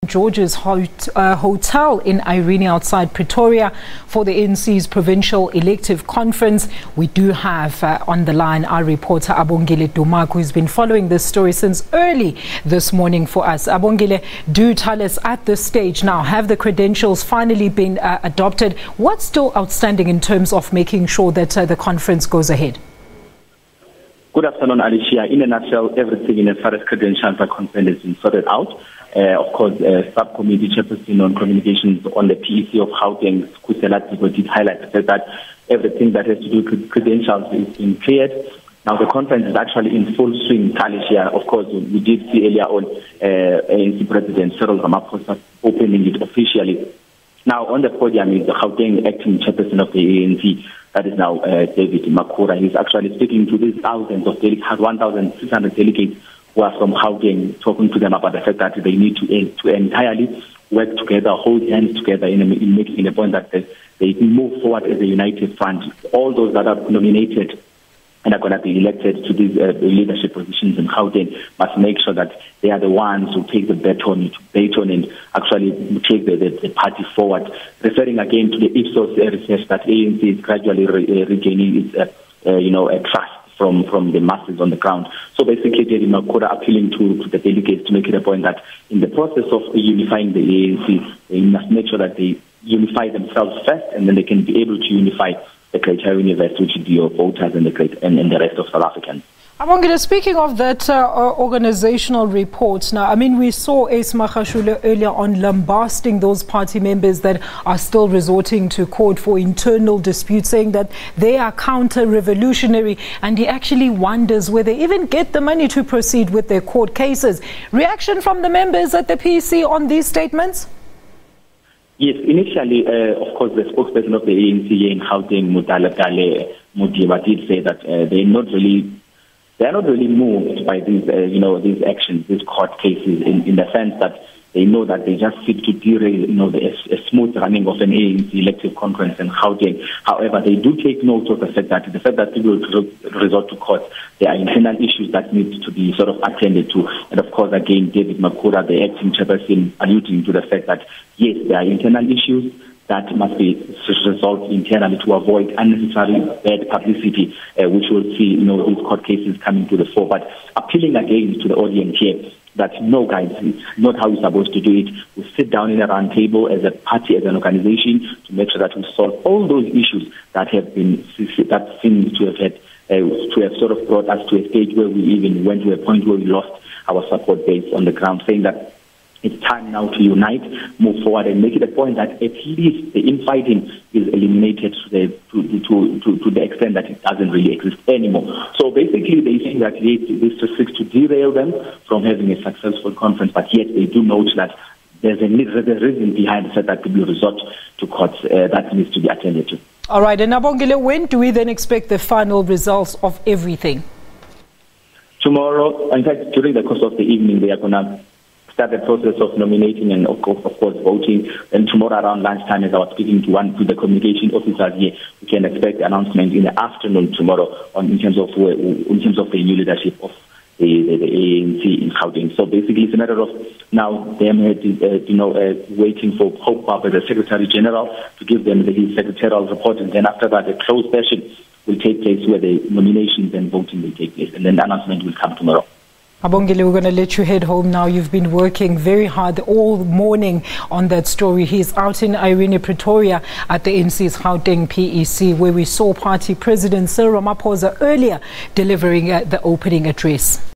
George's hotel in Irene outside Pretoria for the ANC's provincial elective conference. We do have on the line our reporter Abongile Dumako, who's been following this story since early this morning for us. Abongile, do tell us at this stage now, have the credentials finally been adopted? What's still outstanding in terms of making sure that the conference goes ahead? Good afternoon, Alicia. In a nutshell, everything as far as credentials are concerned has been sorted out. Of course, subcommittee chairperson on communications on the PEC of Gauteng, Kusela did highlight the fact that everything that has to do with credentials is being cleared. Now, the conference is actually in full swing, Alicia. Of course, we did see earlier on ANC President Cyril Ramaphosa opening it officially. Now, on the podium is the Gauteng acting chairperson of the ANC, that is now David Makura. He's actually speaking to these thousands of delegates, 1,600 delegates who are from Gauteng, talking to them about the fact that they need to entirely work together, hold hands together in making the point that they move forward as a united front. All those that are nominated and are going to be elected to these leadership positions in Gauteng must make sure that they are the ones who take the baton and actually take the party forward. Referring again to the Ipsos research that ANC is gradually regaining its trust from the masses on the ground. So basically, David Makura appealing to the delegates to make it a point that in the process of unifying the ANC, they must make sure that they unify themselves first, and then they can be able to unify the greater universe, which is your voters and the rest of South Africans. Abongile, speaking of that organizational report, now, I mean, we saw Ace Magashule earlier on lambasting those party members that are still resorting to court for internal disputes, saying that they are counter-revolutionary, and he actually wonders whether they even get the money to proceed with their court cases. Reaction from the members at the PEC on these statements? Yes, initially, of course, the spokesperson of the ANC in Gauteng, Mudalagale Mudiwa, did say that they are not really moved by these, these actions, these court cases, in the sense that they know that they just seek to derail, a smooth running of an ANC elective conference in Gauteng. However, they do take note of the fact that people resort to court, there are internal issues that need to be sort of attended to. And of course, again, David Makura, the acting chairperson, alluding to the fact that, yes, there are internal issues that must be resolved internally to avoid unnecessary bad publicity, which will see, these court cases coming to the fore. But appealing again to the audience here that, no, guys, it's not how we're supposed to do it. We sit down in a round table as a party, as an organization, to make sure that we solve all those issues that seem to have sort of brought us to a stage where we even went to a point where we lost our support base on the ground, saying that it's time now to unite, move forward, and make it a point that at least the infighting is eliminated to the extent that it doesn't really exist anymore. So basically, they think that this seeks to derail them from having a successful conference, but yet they do note that there's a reason behind the fact that people resort to courts that needs to be attended to. All right, and Abongile, when do we then expect the final results of everything? Tomorrow, in fact, during the course of the evening, they are going to start the process of nominating and of course voting. And tomorrow around lunchtime, as I was speaking to the communication officers here, we can expect the announcement in the afternoon tomorrow in terms of the new leadership of the ANC in Gauteng. So basically, it's a matter of now them waiting for Hope Baba, the Secretary General, to give them his secretarial report, and then after that, a closed session will take place where the nominations and voting will take place, and then the announcement will come tomorrow. Abongile, we're going to let you head home now. You've been working very hard all morning on that story. He's out in Irene, Pretoria at the ANC's Gauteng PEC, where we saw party president Cyril Ramaphosa earlier delivering the opening address.